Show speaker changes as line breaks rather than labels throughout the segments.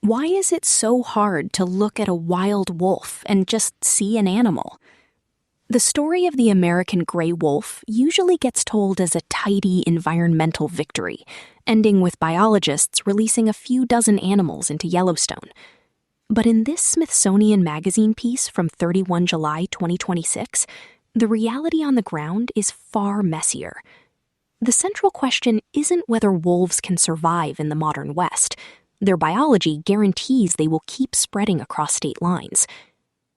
Why is it so hard to look at a wild wolf and just see an animal? The story of the American gray wolf usually gets told as a tidy environmental victory, ending with biologists releasing a few dozen animals into Yellowstone. But in this Smithsonian Magazine piece from 31 July 2026, the reality on the ground is far messier. The central question isn't whether wolves can survive in the modern West. Their biology guarantees they will keep spreading across state lines.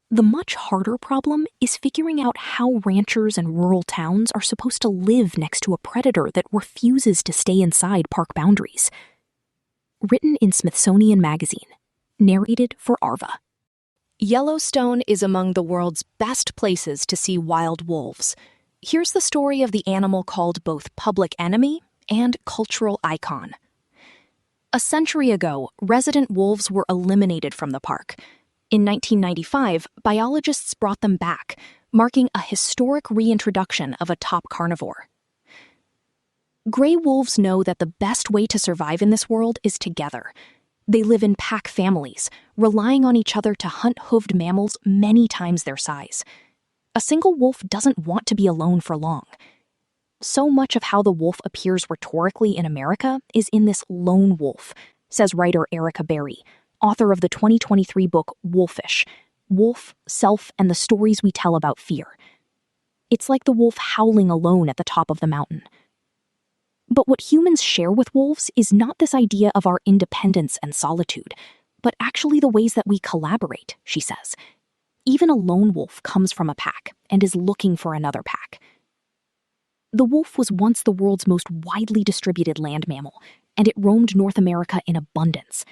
The much harder problem is figuring out how ranchers and rural towns are supposed to live next to a predator that refuses to stay inside park boundaries. Written in Smithsonian Magazine. Narrated for Arva. Yellowstone is among the world's best places to see wild wolves. Here's the story of the animal called both public enemy and cultural icon. A century ago, resident wolves were eliminated from the park. In 1995, biologists brought them back, marking a historic reintroduction of a top carnivore. Gray wolves know that the best way to survive in this world is together. They live in pack families, relying on each other to hunt hoofed mammals many times their size. A single wolf doesn't want to be alone for long. So much of how the wolf appears rhetorically in America is in this lone wolf, says writer Erica Berry, author of the 2023 book Wolfish: Wolf, Self, and the Stories We Tell About Fear. It's like the wolf howling alone at the top of the mountain. But what humans share with wolves is not this idea of our independence and solitude, but actually the ways that we collaborate, she says. Even a lone wolf comes from a pack and is looking for another pack. The wolf was once the world's most widely distributed land mammal, and it roamed North America in abundance.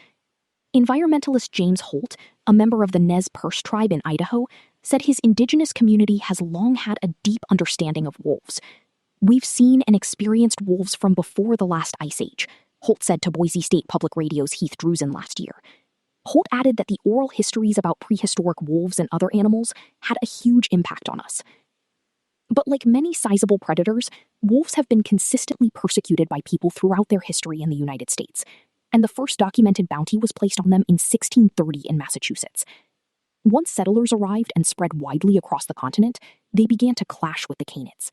Environmentalist James Holt, a member of the Nez Perce tribe in Idaho, said his indigenous community has long had a deep understanding of wolves. "We've seen and experienced wolves from before the last ice age," Holt said to Boise State Public Radio's Heath Drusen last year. Holt added that the oral histories about prehistoric wolves and other animals had a huge impact on us. But like many sizable predators, wolves have been consistently persecuted by people throughout their history in the United States, and the first documented bounty was placed on them in 1630 in Massachusetts. Once settlers arrived and spread widely across the continent, they began to clash with the canids.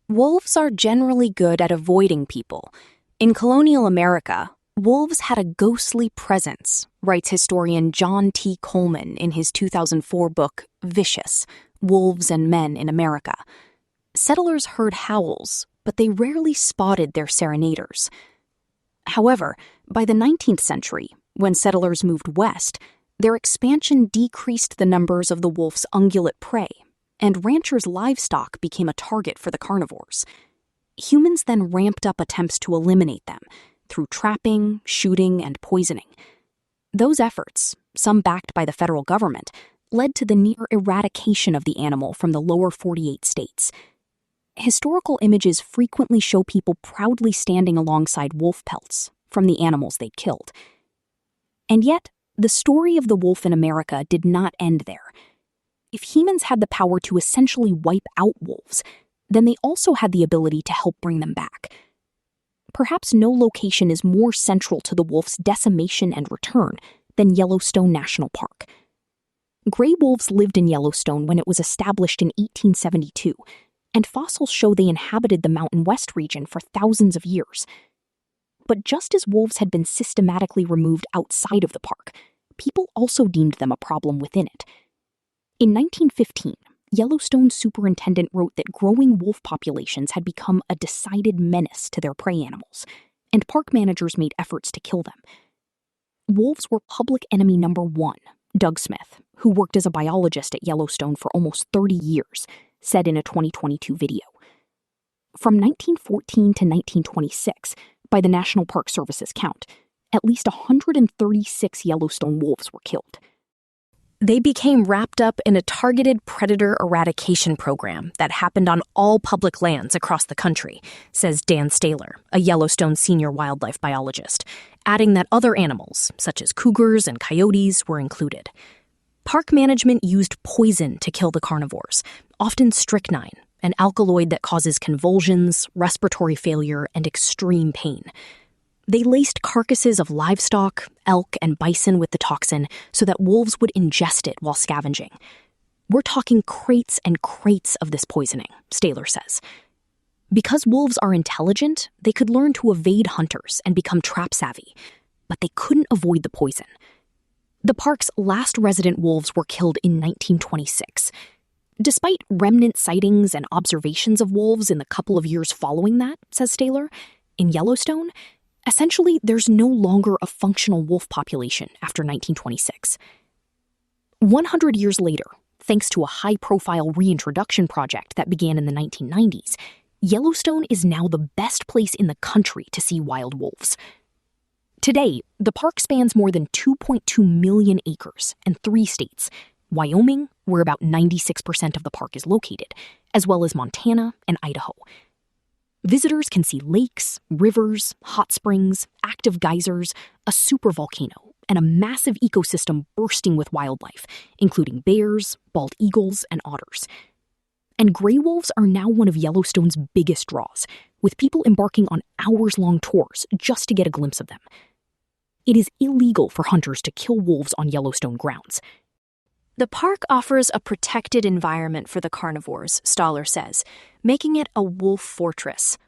Wolves are generally good at avoiding people. In colonial America, wolves had a ghostly presence, writes historian John T. Coleman in his 2004 book Vicious: Wolves and Men in America. Settlers heard howls, but they rarely spotted their serenaders. However, by the 19th century, when settlers moved west, their expansion decreased the numbers of the wolf's ungulate prey, and ranchers' livestock became a target for the carnivores. Humans then ramped up attempts to eliminate them through trapping, shooting, and poisoning. Those efforts, some backed by the federal government, led to the near eradication of the animal from the lower 48 states. Historical images frequently show people proudly standing alongside wolf pelts from the animals they'd killed. And yet, the story of the wolf in America did not end there. If humans had the power to essentially wipe out wolves, then they also had the ability to help bring them back. Perhaps no location is more central to the wolf's decimation and return than Yellowstone National Park. Gray wolves lived in Yellowstone when it was established in 1872, and fossils show they inhabited the Mountain West region for thousands of years. But just as wolves had been systematically removed outside of the park, people also deemed them a problem within it. In 1915, Yellowstone superintendent wrote that growing wolf populations had become a decided menace to their prey animals, and park managers made efforts to kill them. Wolves were public enemy number one, Doug Smith, who worked as a biologist at Yellowstone for almost 30 years, said in a 2022 video. From 1914 to 1926, by the National Park Service's count, at least 136 Yellowstone wolves were killed. They became wrapped up in a targeted predator eradication program that happened on all public lands across the country, says Dan Staler, a Yellowstone senior wildlife biologist, adding that other animals, such as cougars and coyotes, were included. Park management used poison to kill the carnivores, often strychnine, an alkaloid that causes convulsions, respiratory failure, and extreme pain. They laced carcasses of livestock, elk, and bison with the toxin so that wolves would ingest it while scavenging. We're talking crates and crates of this poisoning, Staler says. Because wolves are intelligent, they could learn to evade hunters and become trap-savvy, but they couldn't avoid the poison. The park's last resident wolves were killed in 1926. Despite remnant sightings and observations of wolves in the couple of years following that, says Staler, in Yellowstone, essentially there's no longer a functional wolf population after 1926. 100 years later, thanks to a high-profile reintroduction project that began in the 1990s, Yellowstone is now the best place in the country to see wild wolves. Today, the park spans more than 2.2 million acres and 3 states, Wyoming, where about 96% of the park is located, as well as Montana and Idaho. Visitors can see lakes, rivers, hot springs, active geysers, a supervolcano, and a massive ecosystem bursting with wildlife, including bears, bald eagles, and otters. And gray wolves are now one of Yellowstone's biggest draws, with people embarking on hours-long tours just to get a glimpse of them. It is illegal for hunters to kill wolves on Yellowstone grounds. The park offers a protected environment for the carnivores, Staler says, making it a wolf fortress.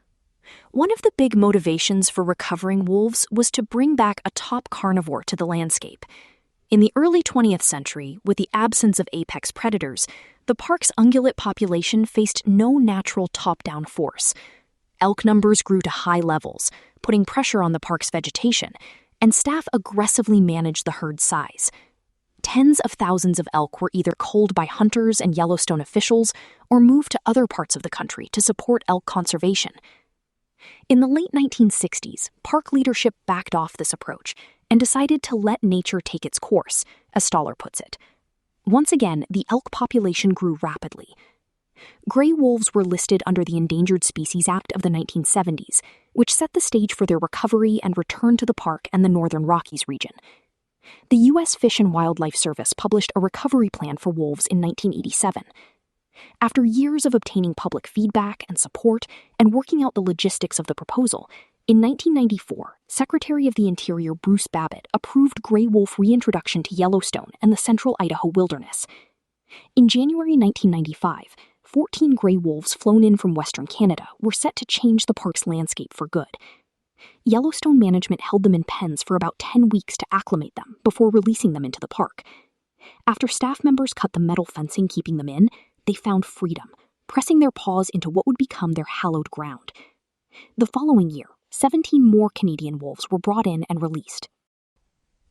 One of the big motivations for recovering wolves was to bring back a top carnivore to the landscape. In the early 20th century, with the absence of apex predators, the park's ungulate population faced no natural top-down force. Elk numbers grew to high levels, putting pressure on the park's vegetation, and staff aggressively managed the herd size. Tens of thousands of elk were either culled by hunters and Yellowstone officials or moved to other parts of the country to support elk conservation. In the late 1960s, park leadership backed off this approach and decided to let nature take its course, as Staler puts it. Once again, the elk population grew rapidly. Gray wolves were listed under the Endangered Species Act of the 1970s, which set the stage for their recovery and return to the park and the Northern Rockies region. The U.S. Fish and Wildlife Service published a recovery plan for wolves in 1987. After years of obtaining public feedback and support and working out the logistics of the proposal, in 1994, Secretary of the Interior Bruce Babbitt approved gray wolf reintroduction to Yellowstone and the central Idaho wilderness. In January 1995, 14 gray wolves flown in from Western Canada were set to change the park's landscape for good. Yellowstone management held them in pens for about 10 weeks to acclimate them before releasing them into the park. After staff members cut the metal fencing keeping them in, they found freedom, pressing their paws into what would become their hallowed ground. The following year, 17 more Canadian wolves were brought in and released.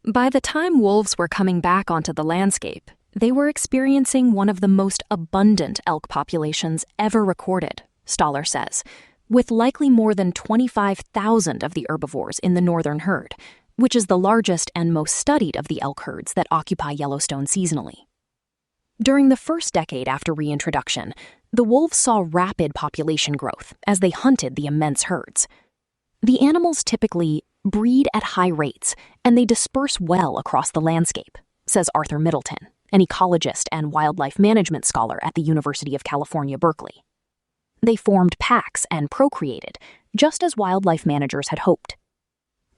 By the time wolves were coming back onto the landscape, they were experiencing one of the most abundant elk populations ever recorded, Staler says, with likely more than 25,000 of the herbivores in the northern herd, which is the largest and most studied of the elk herds that occupy Yellowstone seasonally. During the first decade after reintroduction, the wolves saw rapid population growth as they hunted the immense herds. The animals typically breed at high rates, and they disperse well across the landscape, says Arthur Middleton, an ecologist and wildlife management scholar at the University of California, Berkeley. They formed packs and procreated, just as wildlife managers had hoped.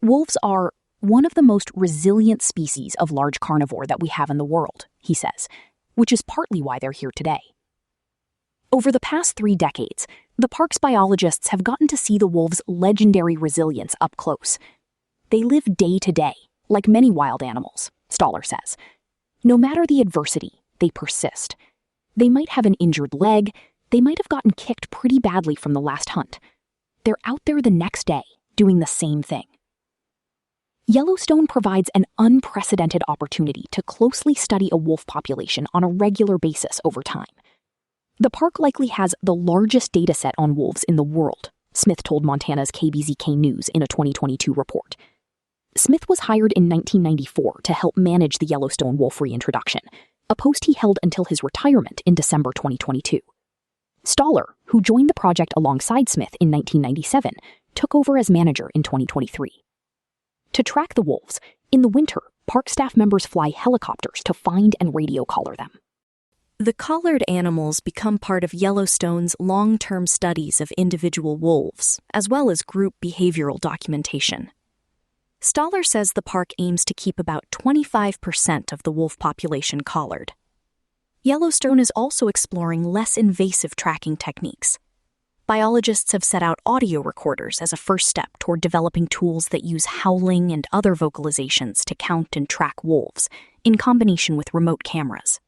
Wolves are one of the most resilient species of large carnivore that we have in the world, he says, which is partly why they're here today. Over the past 3 decades, the park's biologists have gotten to see the wolves' legendary resilience up close. They live day to day, like many wild animals, Staler says. No matter the adversity, they persist. They might have an injured leg, they might have gotten kicked pretty badly from the last hunt. They're out there the next day, doing the same thing. Yellowstone provides an unprecedented opportunity to closely study a wolf population on a regular basis over time. The park likely has the largest data set on wolves in the world, Smith told Montana's KBZK News in a 2022 report. Smith was hired in 1994 to help manage the Yellowstone wolf reintroduction, a post he held until his retirement in December 2022. Staler, who joined the project alongside Smith in 1997, took over as manager in 2023. To track the wolves, in the winter, park staff members fly helicopters to find and radio collar them. The collared animals become part of Yellowstone's long-term studies of individual wolves, as well as group behavioral documentation. Stoller says the park aims to keep about 25% of the wolf population collared. Yellowstone is also exploring less invasive tracking techniques. Biologists have set out audio recorders as a first step toward developing tools that use howling and other vocalizations to count and track wolves, in combination with remote cameras.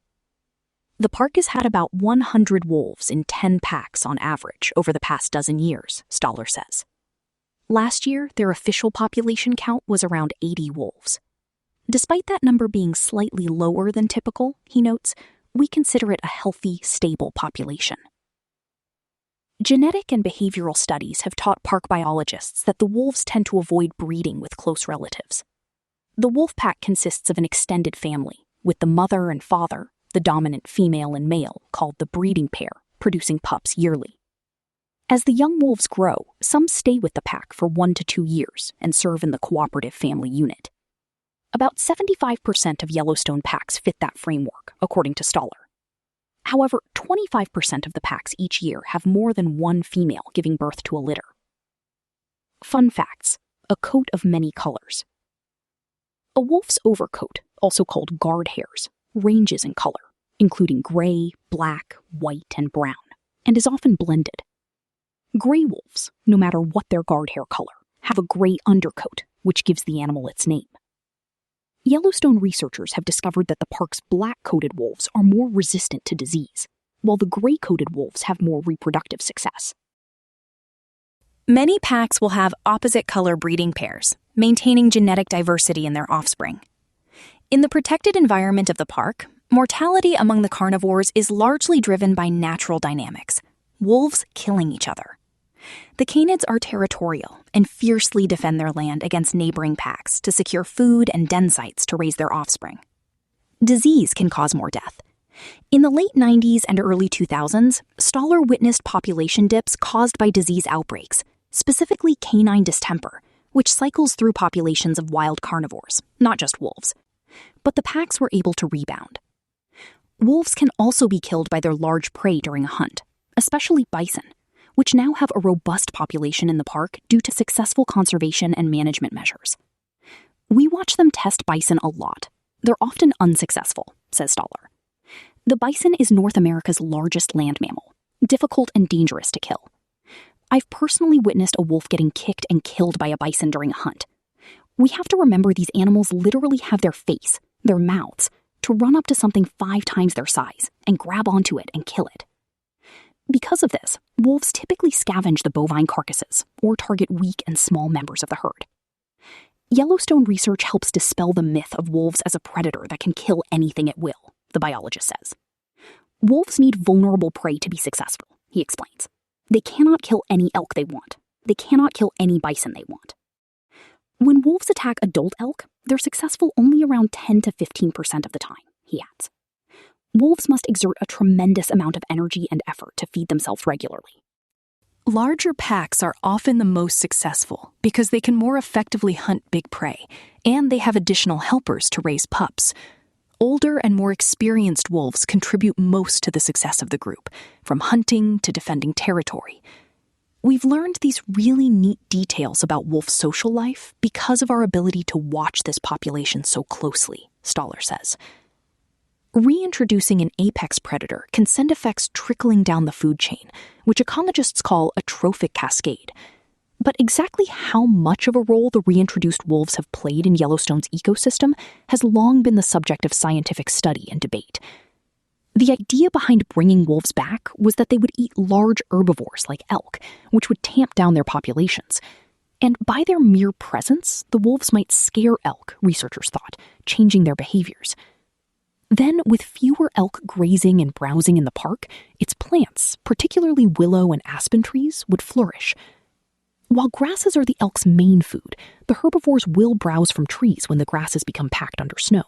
The park has had about 100 wolves in 10 packs on average over the past dozen years, Stoller says. Last year, their official population count was around 80 wolves. Despite that number being slightly lower than typical, he notes, we consider it a healthy, stable population. Genetic and behavioral studies have taught park biologists that the wolves tend to avoid breeding with close relatives. The wolf pack consists of an extended family, with the mother and father, the dominant female and male, called the breeding pair, producing pups yearly. As the young wolves grow, some stay with the pack for 1 to 2 years and serve in the cooperative family unit. About 75% of Yellowstone packs fit that framework, according to Stoller. However, 25% of the packs each year have more than one female giving birth to a litter. Fun facts: a coat of many colors. A wolf's overcoat, also called guard hairs, ranges in color, including gray, black, white, and brown, and is often blended. Gray wolves, no matter what their guard hair color, have a gray undercoat, which gives the animal its name. Yellowstone researchers have discovered that the park's black-coated wolves are more resistant to disease, while the gray-coated wolves have more reproductive success. Many packs will have opposite-color breeding pairs, maintaining genetic diversity in their offspring. In the protected environment of the park, mortality among the carnivores is largely driven by natural dynamics, wolves killing each other. The canids are territorial and fiercely defend their land against neighboring packs to secure food and den sites to raise their offspring. Disease can cause more death. In the late 90s and early 2000s, Stoller witnessed population dips caused by disease outbreaks, specifically canine distemper, which cycles through populations of wild carnivores, not just wolves. But the packs were able to rebound. Wolves can also be killed by their large prey during a hunt, especially bison, which now have a robust population in the park due to successful conservation and management measures. We watch them test bison a lot. They're often unsuccessful, says Stoller. The bison is North America's largest land mammal, difficult and dangerous to kill. I've personally witnessed a wolf getting kicked and killed by a bison during a hunt. We have to remember these animals literally have their face, their mouths, to run up to something 5 times their size and grab onto it and kill it. Because of this, wolves typically scavenge the bovine carcasses or target weak and small members of the herd. Yellowstone research helps dispel the myth of wolves as a predator that can kill anything at will, the biologist says. Wolves need vulnerable prey to be successful, he explains. They cannot kill any elk they want. They cannot kill any bison they want. When wolves attack adult elk, they're successful only around 10 to 15% of the time, he adds. Wolves must exert a tremendous amount of energy and effort to feed themselves regularly. Larger packs are often the most successful because they can more effectively hunt big prey, and they have additional helpers to raise pups. Older and more experienced wolves contribute most to the success of the group, from hunting to defending territory. We've learned these really neat details about wolf social life because of our ability to watch this population so closely, Stoller says. Reintroducing an apex predator can send effects trickling down the food chain, which ecologists call a trophic cascade. But exactly how much of a role the reintroduced wolves have played in Yellowstone's ecosystem has long been the subject of scientific study and debate. The idea behind bringing wolves back was that they would eat large herbivores like elk, which would tamp down their populations. And by their mere presence, the wolves might scare elk, researchers thought, changing their behaviors. Then, with fewer elk grazing and browsing in the park, its plants, particularly willow and aspen trees, would flourish. While grasses are the elk's main food, the herbivores will browse from trees when the grasses become packed under snow.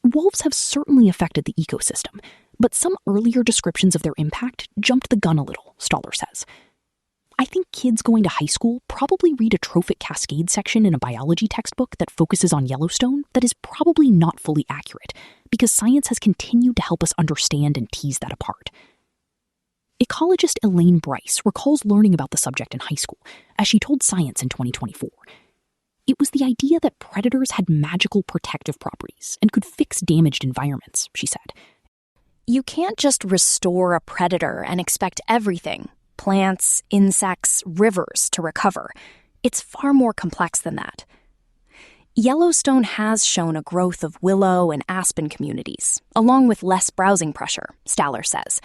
Wolves have certainly affected the ecosystem, but some earlier descriptions of their impact jumped the gun a little, Stoller says. I think kids going to high school probably read a trophic cascade section in a biology textbook that focuses on Yellowstone that is probably not fully accurate, because science has continued to help us understand and tease that apart. Ecologist Elaine Bryce recalls learning about the subject in high school, as she told Science in 2024. It was the idea that predators had magical protective properties and could fix damaged environments, she said. You can't just restore a predator and expect everything, plants, insects, rivers, to recover. It's far more complex than that. Yellowstone has shown a growth of willow and aspen communities, along with less browsing pressure, Staller says,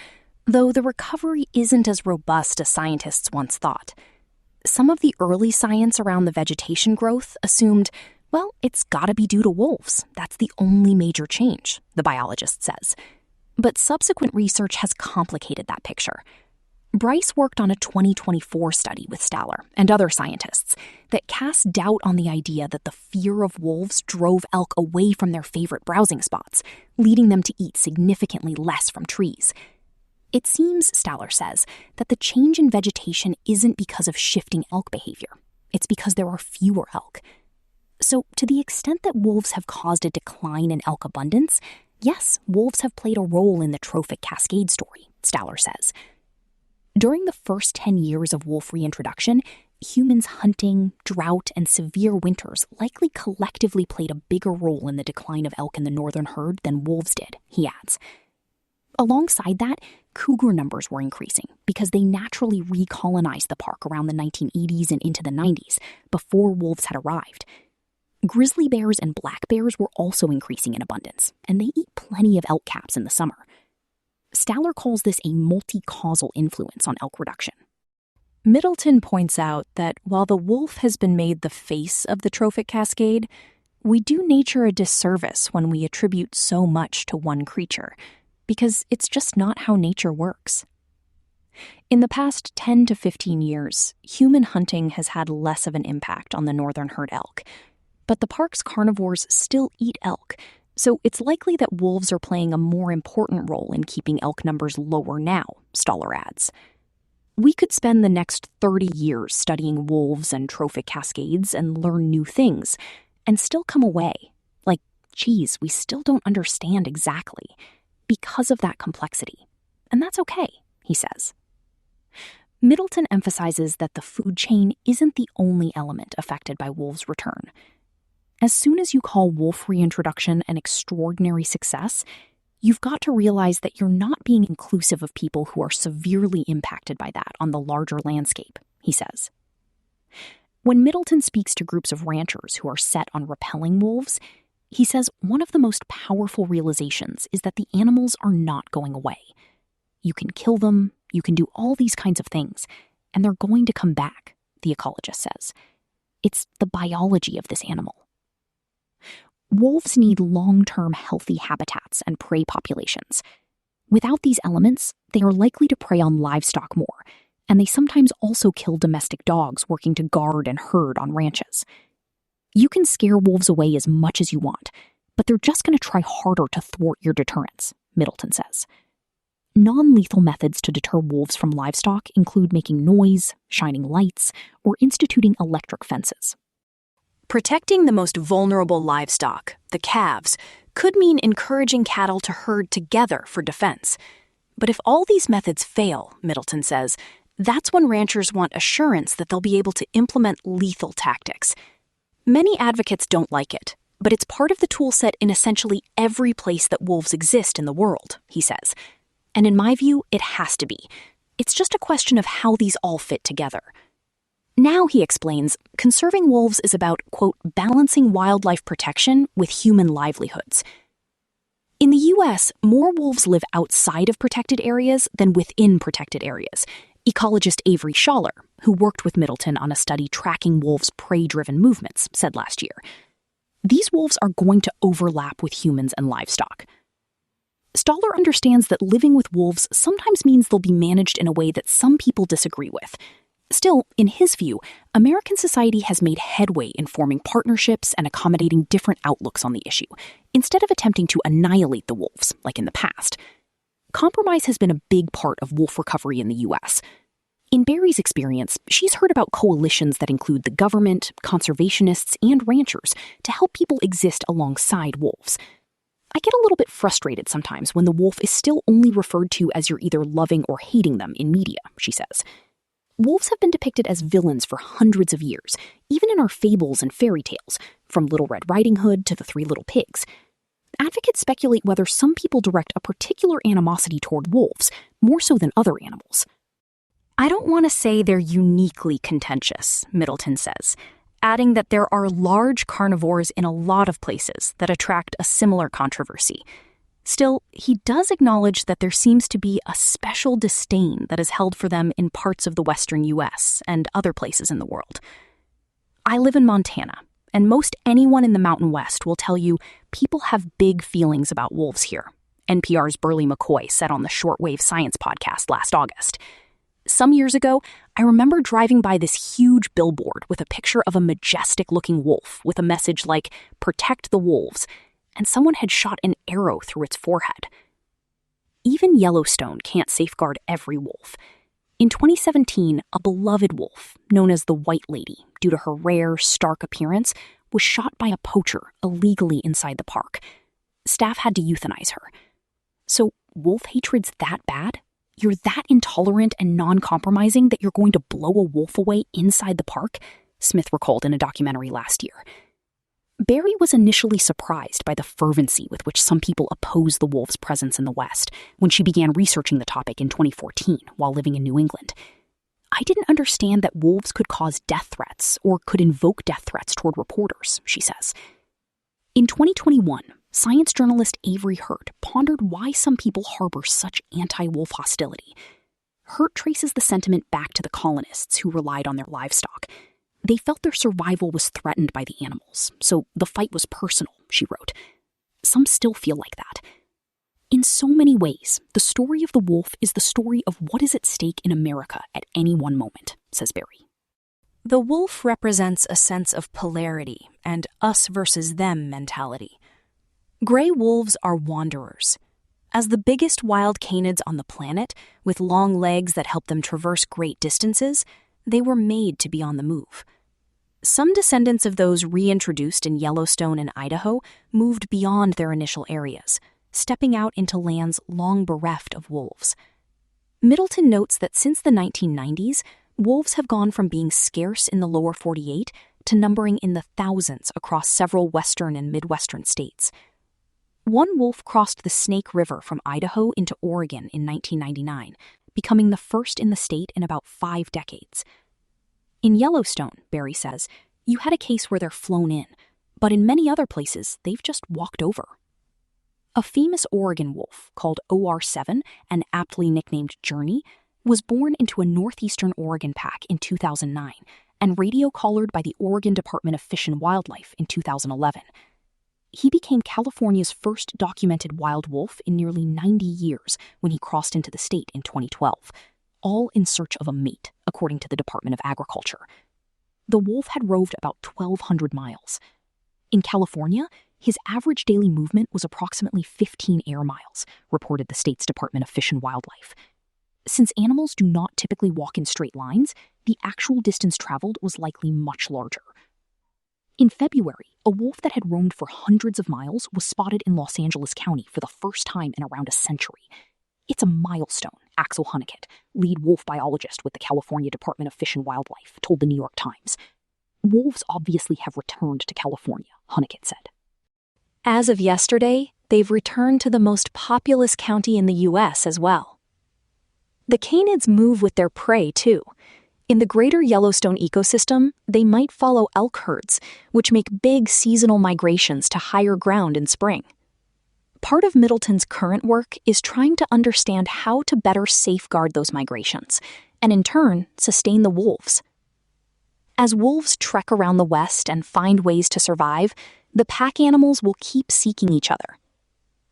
though the recovery isn't as robust as scientists once thought. Some of the early science around the vegetation growth assumed, well, it's gotta be due to wolves. That's the only major change, the biologist says. But subsequent research has complicated that picture. Bryce worked on a 2024 study with Staller and other scientists that cast doubt on the idea that the fear of wolves drove elk away from their favorite browsing spots, leading them to eat significantly less from trees. It seems, Staller says, that the change in vegetation isn't because of shifting elk behavior. It's because there are fewer elk. So, to the extent that wolves have caused a decline in elk abundance, yes, wolves have played a role in the trophic cascade story, Staller says. During the first 10 years of wolf reintroduction, humans hunting, drought, and severe winters likely collectively played a bigger role in the decline of elk in the northern herd than wolves did, he adds. Alongside that, cougar numbers were increasing because they naturally recolonized the park around the 1980s and into the 90s, before wolves had arrived. Grizzly bears and black bears were also increasing in abundance, and they eat plenty of elk caps in the summer. Staller calls this a multi-causal influence on elk reduction. Middleton points out that while the wolf has been made the face of the trophic cascade, we do nature a disservice when we attribute so much to one creature, because it's just not how nature works. In the past 10 to 15 years, human hunting has had less of an impact on the northern herd elk, but the park's carnivores still eat elk, so it's likely that wolves are playing a more important role in keeping elk numbers lower now, Staller adds. We could spend the next 30 years studying wolves and trophic cascades and learn new things, and still come away like, geez, we still don't understand exactly, because of that complexity. And that's okay, he says. Middleton emphasizes that the food chain isn't the only element affected by wolves' return. As soon as you call wolf reintroduction an extraordinary success, you've got to realize that you're not being inclusive of people who are severely impacted by that on the larger landscape, he says. When Middleton speaks to groups of ranchers who are set on repelling wolves, he says one of the most powerful realizations is that the animals are not going away. You can kill them, you can do all these kinds of things, and they're going to come back, the ecologist says. It's the biology of this animal. Wolves need long-term healthy habitats and prey populations. Without these elements, they are likely to prey on livestock more, and they sometimes also kill domestic dogs working to guard and herd on ranches. You can scare wolves away as much as you want, but they're just going to try harder to thwart your deterrence, Middleton says. Non-lethal methods to deter wolves from livestock include making noise, shining lights, or instituting electric fences. Protecting the most vulnerable livestock, the calves, could mean encouraging cattle to herd together for defense. But if all these methods fail, Middleton says, that's when ranchers want assurance that they'll be able to implement lethal tactics. Many advocates don't like it, but it's part of the toolset in essentially every place that wolves exist in the world, he says. And in my view, it has to be. It's just a question of how these all fit together. Now, he explains, conserving wolves is about, quote, balancing wildlife protection with human livelihoods. In the U.S., more wolves live outside of protected areas than within protected areas. Ecologist Avery Schaller, who worked with Middleton on a study tracking wolves' prey-driven movements, said last year, these wolves are going to overlap with humans and livestock. Staller understands that living with wolves sometimes means they'll be managed in a way that some people disagree with. Still, in his view, American society has made headway in forming partnerships and accommodating different outlooks on the issue, instead of attempting to annihilate the wolves, like in the past. Compromise has been a big part of wolf recovery in the U.S. In Barry's experience, she's heard about coalitions that include the government, conservationists, and ranchers to help people exist alongside wolves. I get a little bit frustrated sometimes when the wolf is still only referred to as you're either loving or hating them in media, she says. Wolves have been depicted as villains for hundreds of years, even in our fables and fairy tales, from Little Red Riding Hood to the Three Little Pigs. Advocates speculate whether some people direct a particular animosity toward wolves, more so than other animals. I don't want to say they're uniquely contentious, Middleton says, adding that there are large carnivores in a lot of places that attract a similar controversy. Still, he does acknowledge that there seems to be a special disdain that is held for them in parts of the western U.S. and other places in the world. I live in Montana, and most anyone in the Mountain West will tell you people have big feelings about wolves here, NPR's Burley McCoy said on the Shortwave Science podcast last August. Some years ago, I remember driving by this huge billboard with a picture of a majestic-looking wolf with a message like, "Protect the wolves," and someone had shot an arrow through its forehead. Even Yellowstone can't safeguard every wolf. In 2017, a beloved wolf, known as the White Lady, due to her rare, stark appearance, was shot by a poacher illegally inside the park. Staff had to euthanize her. So, wolf hatred's that bad? You're that intolerant and non-compromising that you're going to blow a wolf away inside the park? Smith recalled in a documentary last year. Barry was initially surprised by the fervency with which some people oppose the wolf's presence in the West when she began researching the topic in 2014 while living in New England. I didn't understand that wolves could cause death threats or could invoke death threats toward reporters, she says. In 2021, science journalist Avery Hurt pondered why some people harbor such anti-wolf hostility. Hurt traces the sentiment back to the colonists who relied on their livestock. They felt their survival was threatened by the animals, so the fight was personal, she wrote. Some still feel like that. In so many ways, the story of the wolf is the story of what is at stake in America at any one moment, says Barry. The wolf represents a sense of polarity and us versus them mentality. Gray wolves are wanderers. As the biggest wild canids on the planet, with long legs that help them traverse great distances, they were made to be on the move. Some descendants of those reintroduced in Yellowstone and Idaho moved beyond their initial areas, stepping out into lands long bereft of wolves. Middleton notes that since the 1990s, wolves have gone from being scarce in the lower 48 to numbering in the thousands across several western and midwestern states. One wolf crossed the Snake River from Idaho into Oregon in 1999, becoming the first in the state in about 5 decades. In Yellowstone, Barry says, you had a case where they're flown in, but in many other places, they've just walked over. A famous Oregon wolf called OR7 and aptly nicknamed Journey was born into a northeastern Oregon pack in 2009 and radio collared by the Oregon Department of Fish and Wildlife in 2011. He became California's first documented wild wolf in nearly 90 years when he crossed into the state in 2012, all in search of a mate, according to the Department of Agriculture. The wolf had roved about 1,200 miles. In California, his average daily movement was approximately 15 air miles, reported the state's Department of Fish and Wildlife. Since animals do not typically walk in straight lines, the actual distance traveled was likely much larger. In February, a wolf that had roamed for hundreds of miles was spotted in Los Angeles County for the first time in around a century. It's a milestone, Axel Honeycutt, lead wolf biologist with the California Department of Fish and Wildlife, told the New York Times. Wolves obviously have returned to California, Honeycutt said. As of yesterday, they've returned to the most populous county in the U.S. as well. The canids move with their prey, too. In the greater Yellowstone ecosystem, they might follow elk herds, which make big seasonal migrations to higher ground in spring. Part of Middleton's current work is trying to understand how to better safeguard those migrations, and in turn, sustain the wolves. As wolves trek around the West and find ways to survive, the pack animals will keep seeking each other.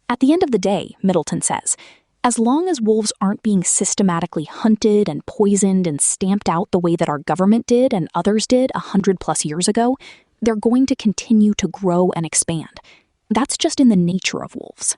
At the end of the day, Middleton says, as long as wolves aren't being systematically hunted and poisoned and stamped out the way that our government did and others did 100+ years ago, they're going to continue to grow and expand. That's just in the nature of wolves.